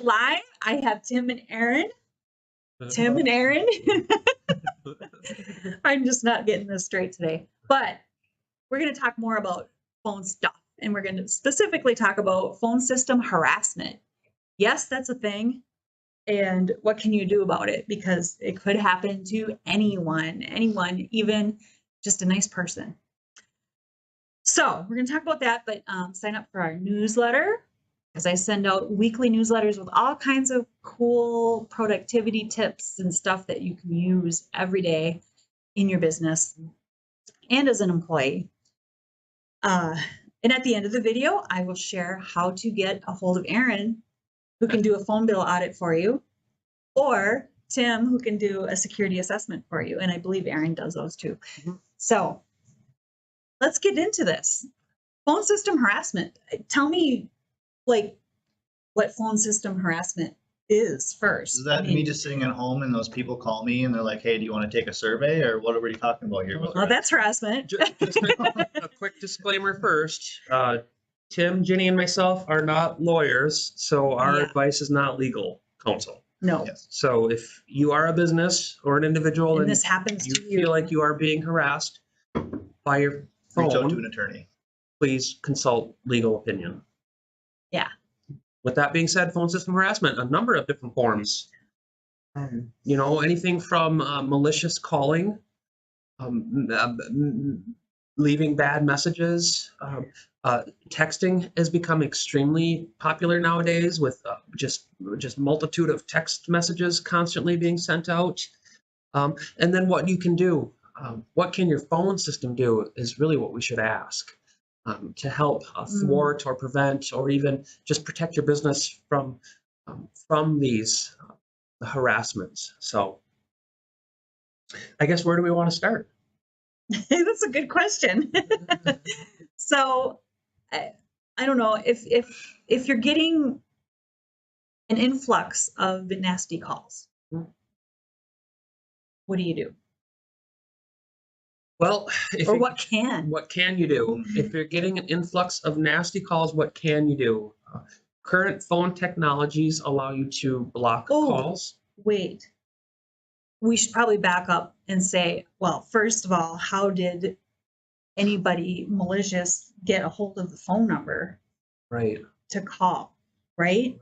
live. I have Tim and Aaron. Tim and Aaron. I'm just not getting this straight today. But we're going to talk more about phone stuff. And we're going to specifically talk about phone system harassment. Yes, that's a thing. And what can you do about it? Because it could happen to anyone, even just a nice person. So we're going to talk about that, but sign up for our newsletter, because I send out weekly newsletters with all kinds of cool productivity tips and stuff that you can use every day in your business and as an employee. And at the end of the video, I will share how to get a hold of Aaron, who can do a phone bill audit for you, or Tim, who can do a security assessment for you. And I believe Aaron does those too. Mm-hmm. So let's get into this. Phone system harassment. Tell me, like, what phone system harassment is first. Is that me just sitting at home and those people call me and they're like, hey, do you want to take a survey, or what are we talking about here? Well, that's harassment. Just a quick disclaimer first. Tim, Ginny, and myself are not lawyers, so our advice is not legal counsel. No. Yes. So if you are a business or an individual and this happens you to you, feel like you are being harassed by your phone, reach out to an attorney. Please consult legal opinion. Yeah. With that being said, phone system harassment, a number of different forms. You know, anything from malicious calling, leaving bad messages. Texting has become extremely popular nowadays, with just multitude of text messages constantly being sent out. And then what you can do, what can your phone system do, is really what we should ask. To help thwart or prevent, or even just protect your business from these harassments. So I guess, where do we want to start? That's a good question. So I don't know, if you're getting an influx of nasty calls, what do you do? Well, what can you do? If you're getting an influx of nasty calls, what can you do? Current phone technologies allow you to block calls. Wait, we should probably back up and say, well, first of all, how did anybody malicious get a hold of the phone number to call, right?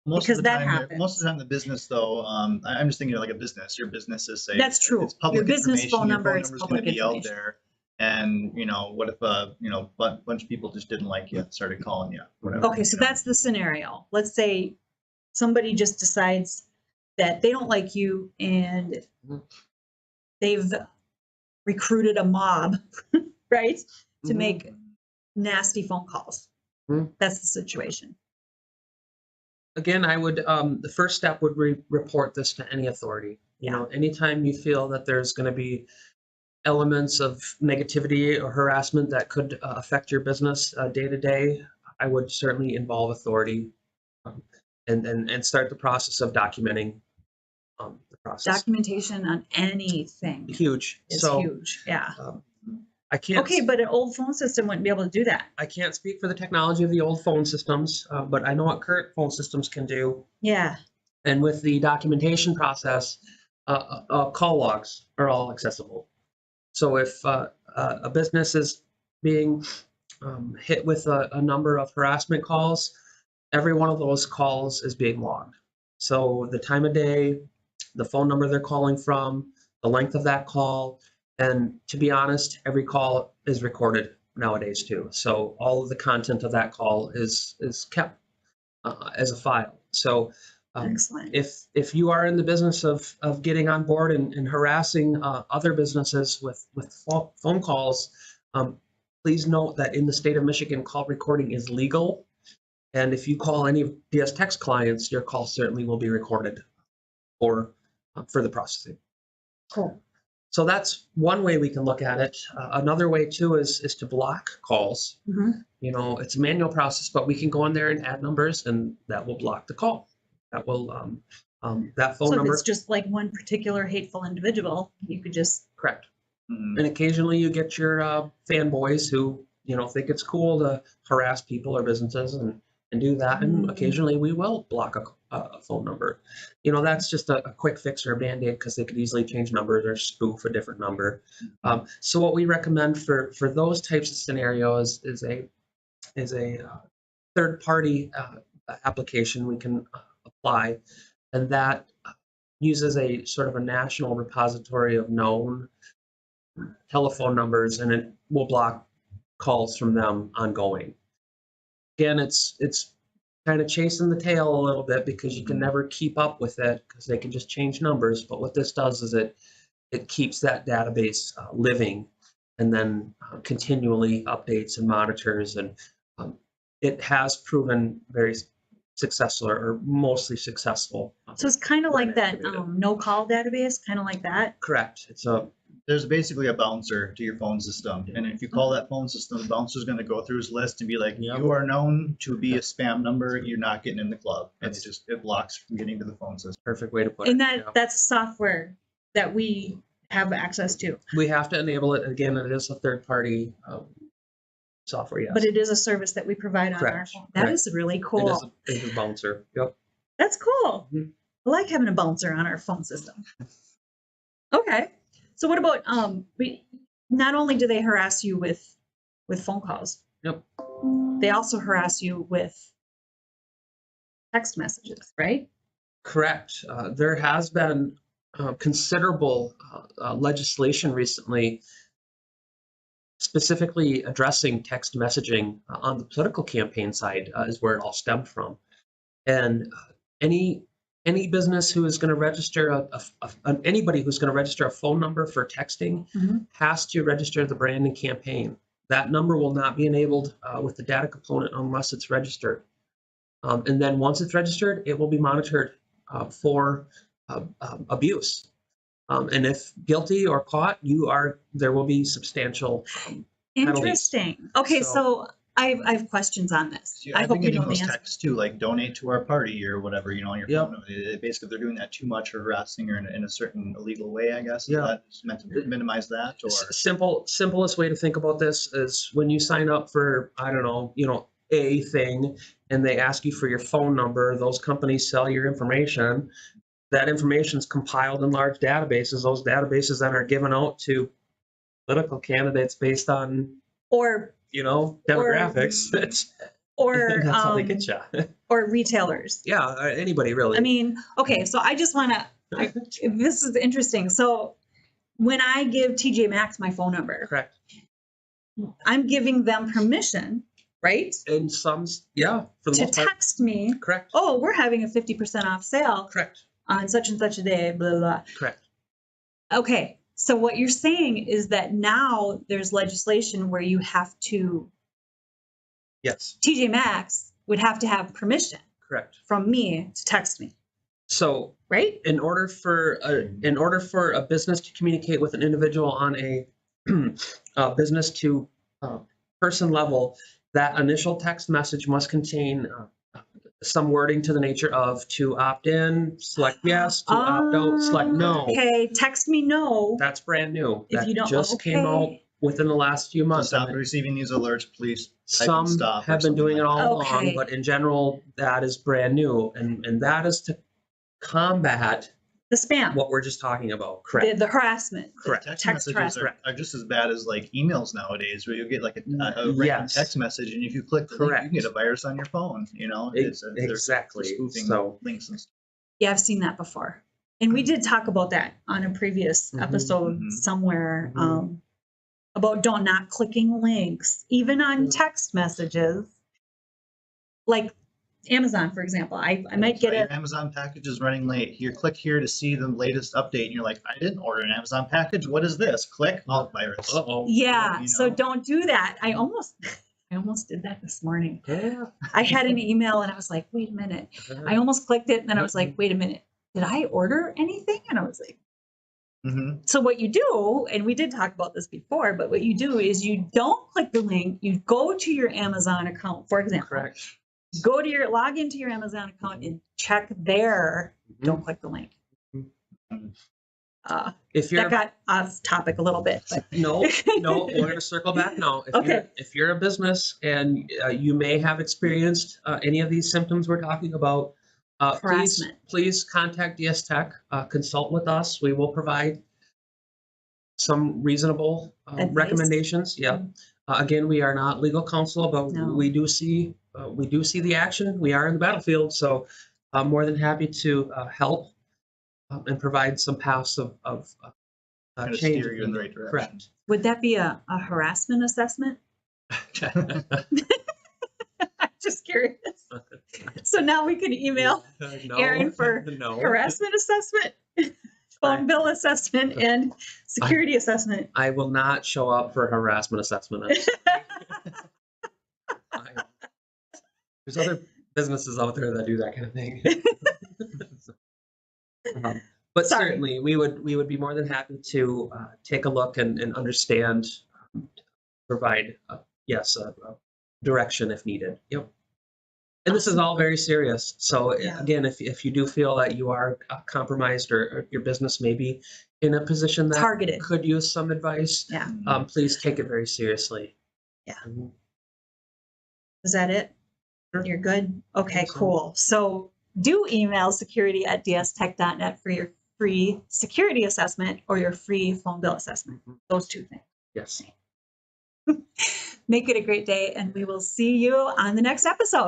Most of the time, the business, though, I'm just thinking of like a business. Your business is, say, that's true. It's public your business information. phone number your phone is number's public going to be information. out there. And, you know, what if a bunch of people just didn't like you, started calling you, whatever. Okay, so that's the scenario. Let's say somebody just decides that they don't like you and they've recruited a mob, right, to make nasty phone calls. That's the situation. Again, I would, the first step would report this to any authority. You know, anytime you feel that there's going to be elements of negativity or harassment that could affect your business day to day, I would certainly involve authority and start the process of documenting the process. Documentation on anything. Huge. It's huge. Yeah. I can't. Okay, but an old phone system wouldn't be able to do that. I can't speak for the technology of the old phone systems, but I know what current phone systems can do. Yeah. And with the documentation process, call logs are all accessible. So if a business is being hit with a number of harassment calls, every one of those calls is being logged. So the time of day, the phone number they're calling from, the length of that call, and to be honest, every call is recorded nowadays too. So all of the content of that call is kept as a file. So if you are in the business of getting on board and harassing other businesses with phone calls, please note that in the state of Michigan, call recording is legal. And if you call any of DS Tech's clients, your call certainly will be recorded for further processing. Cool. So that's one way we can look at it. Another way too is to block calls. You know, it's a manual process, but we can go in there and add numbers, and that will block the call. That will that phone number. So if it's just like one particular hateful individual, you could just correct. And occasionally you get your fanboys who, you know, think it's cool to harass people or businesses and do that. And occasionally we will block a phone number. You know, that's just a quick fix or a Band-Aid because they could easily change numbers or spoof a different number. So what we recommend for those types of scenarios is a third party application we can apply, and that uses a sort of a national repository of known telephone numbers, and it will block calls from them ongoing. Again, it's kind of chasing the tail a little bit because you can never keep up with it because they can just change numbers. But what this does is it keeps that database living, and then continually updates and monitors, and it has proven very successful or mostly successful. So it's kind of like that Activated. no call database, kind of like that. Correct. It's a There's basically a bouncer to your phone system, and if you call that phone system, the bouncer's going to go through his list and be like, Yep. "You are known to be a spam number. You're not getting in the club," and That's- it blocks from getting to the phone system. perfect way to put it. And yeah. that's software that we have access to, We have to enable it. Again, it is a third party software, yes. but it is a service that we provide on our Correct, phone. That correct. is really It cool. is a bouncer. Yep. That's cool. Mhm. I like having a bouncer on our phone system. Okay. So what about not only do they harass you with phone calls, Yep. they also harass you with text messages, right? Correct. There has been considerable legislation recently specifically addressing text messaging on the political campaign side is where it all stemmed from. And any business who is going to register anybody who's going to register a phone number for texting Mhm. has to register the brand and campaign. That number will not be enabled with the data component unless it's registered. And then once it's registered, it will be monitored for abuse. And if guilty or caught, there will be substantial penalties. Interesting. Okay, So- so I have questions on this. See, I I've hope been you getting know the those answer. texts too, like donate to our party or whatever, on your Yep. phone. Basically, they're doing that too much or harassing or in a certain illegal way, I guess. Yeah. Is that meant to minimize that, or? Simplest way to think about this is when you sign up for, I don't know, a thing, and they ask you for your phone number. Those companies sell your information. That information is compiled in large databases. Those databases then are given out to political candidates based on, Or demographics. That's how they get you. or retailers. Yeah, anybody really. I mean, okay, so I just want to. This is interesting. So when I give TJ Maxx my phone number, Correct. I'm giving them permission, right, And some, yeah, for the to most part. text me. Correct. Oh, we're having a 50% off sale Correct. on such and such a day. Blah blah. Blah. Correct. Okay, so what you're saying is that now there's legislation where you have to. Yes. TJ Maxx would have to have permission Correct. from me to text me, So right? in order for a business to communicate with an individual on a business to person level, that initial text message must contain some wording to the nature of to opt in, select yes, to opt out, select no. Okay, text me no. That's brand new. If That you don't- just came out okay. within the last few To months. stop And receiving these alerts, please type some and stop or have been something doing it like all that. along, Okay. but in general, that is brand new, and that is to combat The spam, what we're just talking about. Correct. the harassment, the Correct. Text text messages harassment. are just as bad as like emails nowadays, where you'll get like a random Yes. text message, and if you click the link, you Correct. can get a virus on your phone. They're Exactly. spoofing So links and stuff. Yeah, I've seen that before. And we did talk about that on a previous Mhm, episode mhm. somewhere, Mhm. about not clicking links, even on text messages. Like Amazon, for example, I might get Your a, Amazon package is running late. Here, click here to see the latest update. And you're like, I didn't order an Amazon package. What is this? Click. Oh, virus. uh-oh. yeah, you so know. don't do that. I almost did that this morning. Yeah. I had an email and I was like, wait a minute. I almost clicked it and then I was like, wait a minute. Did I order anything? And I was like, Mm-hmm. so what you do, and we did talk about this before, but what you do is you don't click the link. You go to your Amazon account, for example. Correct. Log into your Amazon account and check there. Don't click the link. If you're That got off topic a little bit, but no, we're going to circle back now. Okay. If you're a business and you may have experienced any of these symptoms we're talking about, harassment. Please contact DS Tech, consult with us. We will provide some reasonable Advice? recommendations. Yeah. Again, we are not legal counsel, but No. we do see the action. We are in the battlefield, so I'm more than happy to help and provide some paths of Kind of change. steer if you in the needed. right direction. Would that be a harassment assessment? Correct. I'm just curious. So now we can email No, Aaron for no. harassment assessment, phone bill assessment, and security assessment. I will not show up for harassment assessment. There's other businesses out there that do that kind of thing. But Sorry. certainly, we would be more than happy to take a look and understand, provide yes a direction if needed. Yep. And this is all very serious. So Yeah. again, if you do feel that you are compromised or your business may be in a position that Targeted. could use some advice, Yeah. Please take it very seriously. Yeah. Mhm. Is that it? Sure. You're good? Okay, think so. cool. So do email security@dstech.net for your free security assessment or your free phone bill assessment. Those two things. Yes. Make it a great day, and we will see you on the next episode.